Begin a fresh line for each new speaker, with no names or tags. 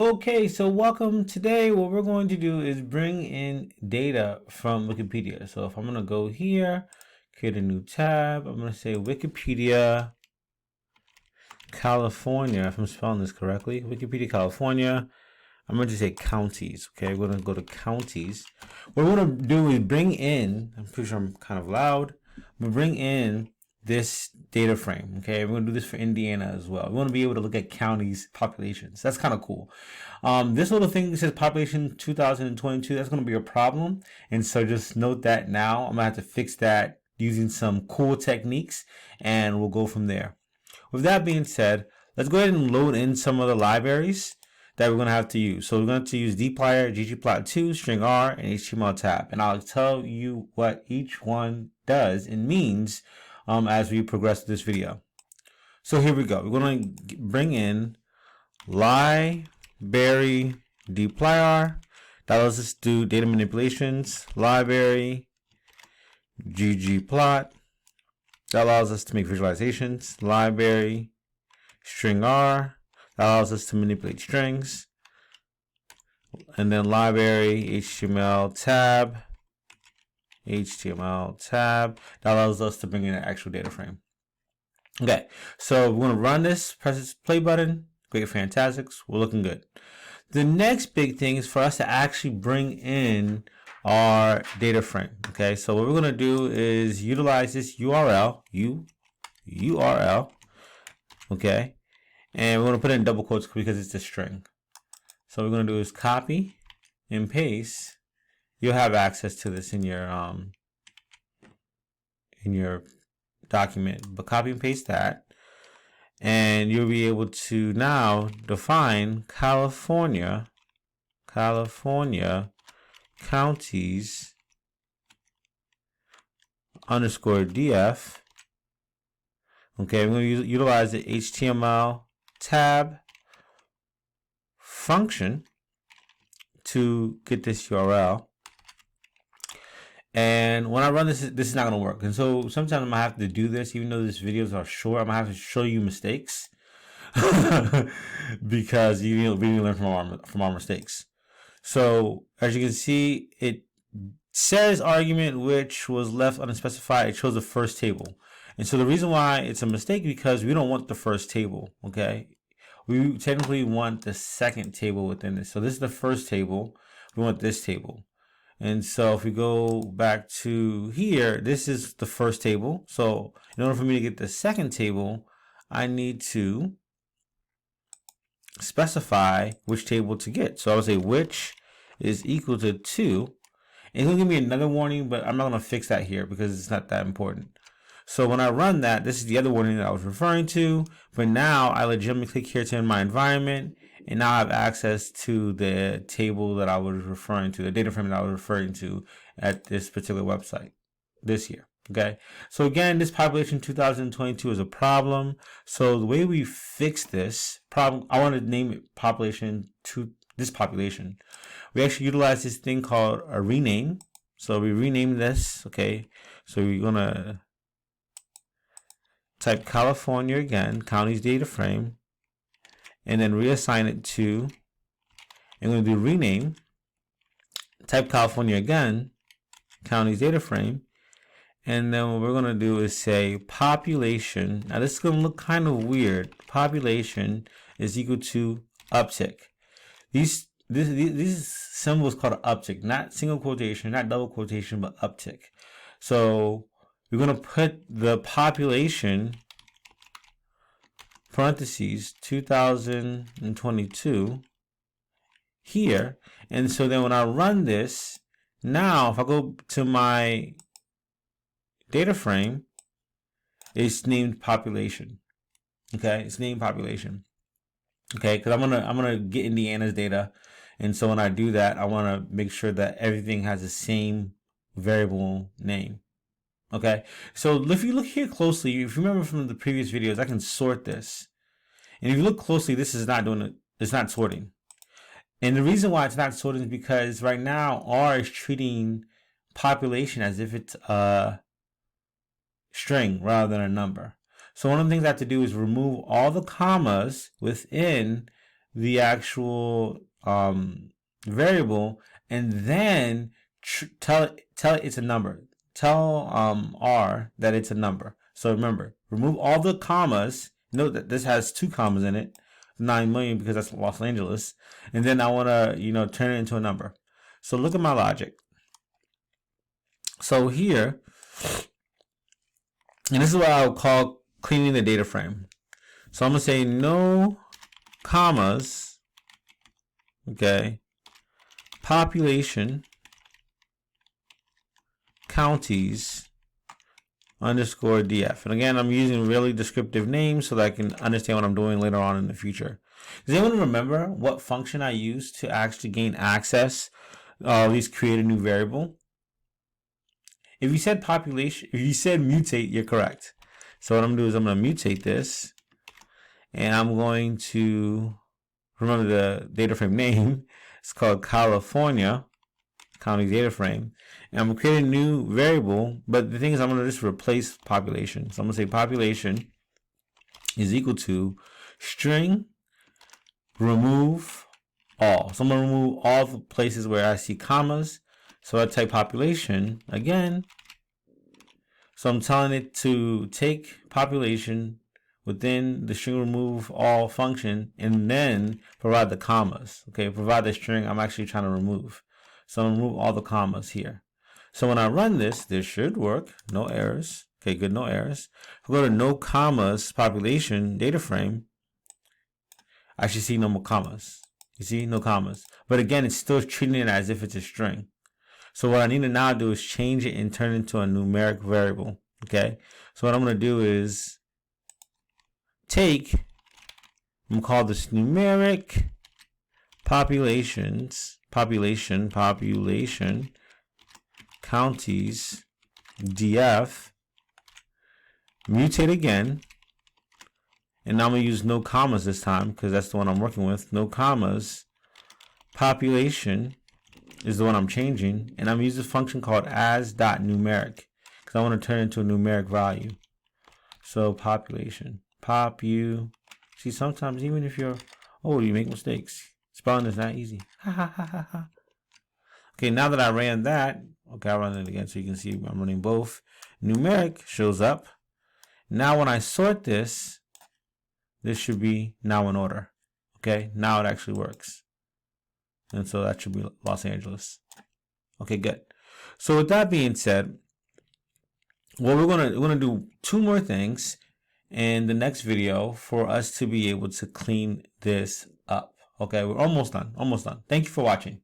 Okay, so welcome. Today, what we're going to do is bring in data from Wikipedia. So if I'm going to go here, create a new tab, I'm going to say Wikipedia California, if I'm spelling this correctly, Wikipedia California. I'm going to say counties. Okay, we're going to go to counties. What we're going to do is bring in, I'm pretty sure I'm kind of loud, we bring in this data frame. Okay, we're going to do this for Indiana as well. We want to be able to look at counties populations. That's kind of cool. This little thing says population 2022. That's going to be a problem, and so just note that now. I'm gonna have to fix that using some cool techniques, and we'll go from there. With that being said, let's go ahead and load in some of the libraries that we're going to have to use. So we're going to use dplyr, ggplot2, string r, and html tab. And I'll tell you what each one does and means as we progress through this video. So here we go. We're going to bring in library dplyr. That allows us to do data manipulations. Library ggplot. That allows us to make visualizations. Library string r. That allows us to manipulate strings. And then library HTML tab. That allows us to bring in an actual data frame. Okay, so we're going to run this, press this play button. Great, fantastics. We're looking good. The next big thing is for us to actually bring in our data frame. Okay, so what we're going to do is utilize this URL, okay, and we're going to put it in double quotes because it's a string. So what we're going to do is copy and paste. You'll have access to this in your document, but copy and paste that, and you'll be able to now define California counties underscore df. Okay, we're going to utilize the HTML tab function to get this URL. And when I run this is not going to work. And so sometimes I'm going to have to do this, even though these videos are short. I'm going to have to show you mistakes because we learn from our mistakes. So as you can see, it says argument which was left unspecified. It shows the first table. And so the reason why it's a mistake because we don't want the first table. Okay, we technically want the second table within this. So this is the first table. We want this table. And so if we go back to here, this is the first table. So in order for me to get the second table, I need to specify which table to get. So I would say which is equal to 2. And it'll give me another warning, but I'm not going to fix that here because it's not that important. So when I run that, this is the other warning that I was referring to. But now I legitimately click here to my environment. And now I have access to the table that I was referring to, the data frame that I was referring to at this particular website this year. Okay. So again, this population 2022 is a problem. So the way we fix this problem, I want to name it population to this population. We actually utilize this thing called a rename. So we rename this. Okay. So we're going to type California again, counties data frame, and then reassign it to, and we're going to do rename, type California again, counties data frame, and then what we're going to do is say population. Now this is going to look kind of weird. Population is equal to uptick. These symbols called uptick, not single quotation, not double quotation, but uptick. So we're going to put the population parentheses 2022 here, and so then when I run this, now if I go to my data frame, it's named population. Okay, it's named population. Okay, because I'm gonna get Indiana's data, and so when I do that, I want to make sure that everything has the same variable name. Okay, so if you look here closely, if you remember from the previous videos, I can sort this. And if you look closely, this is not doing it, it's not sorting. And the reason why it's not sorting is because right now R is treating population as if it's a string rather than a number. So one of the things I have to do is remove all the commas within the actual variable, and then tell it it's a number. Tell R that it's a number. So remember, remove all the commas. Note that this has 2 commas in it, 9 million, because that's Los Angeles. And then I want to, turn it into a number. So look at my logic. So here, and this is what I would call cleaning the data frame. So I'm going to say no commas, okay, population, counties, underscore DF. And again, I'm using really descriptive names so that I can understand what I'm doing later on in the future. Does anyone remember what function I used to actually gain access, at least create a new variable? If you said population, if you said mutate, you're correct. So what I'm going to do is I'm going to mutate this, and I'm going to remember the data frame name. It's called California County data frame, and I'm going to create a new variable. But the thing is, I'm going to just replace population. So I'm going to say population is equal to string remove all. So I'm going to remove all the places where I see commas. So I type population again. So I'm telling it to take population within the string remove all function and then provide the commas. Okay, provide the string I'm actually trying to remove. So I'm going to remove all the commas here. So when I run this should work. No errors. Okay, good, no errors. If I go to no commas population data frame, I should see no more commas. You see, no commas. But again, it's still treating it as if it's a string. So what I need to now do is change it and turn it into a numeric variable. Okay. So what I'm going to do is take, I'm going to call this numeric population, counties, DF, mutate again. And now I'm going to use no commas this time because that's the one I'm working with. No commas, population is the one I'm changing, and I'm using a function called as.numeric because I want to turn it into a numeric value. So population, see, sometimes even if you're old, you make mistakes. Spelling is not easy. Okay, now that I ran that, okay, I'll run it again so you can see I'm running both. Numeric shows up. Now when I sort this should be now in order. Okay, now it actually works. And so that should be Los Angeles. Okay, good. So with that being said, well, we're gonna do 2 more things in the next video for us to be able to clean this up. Okay, we're almost done. Almost done. Thank you for watching.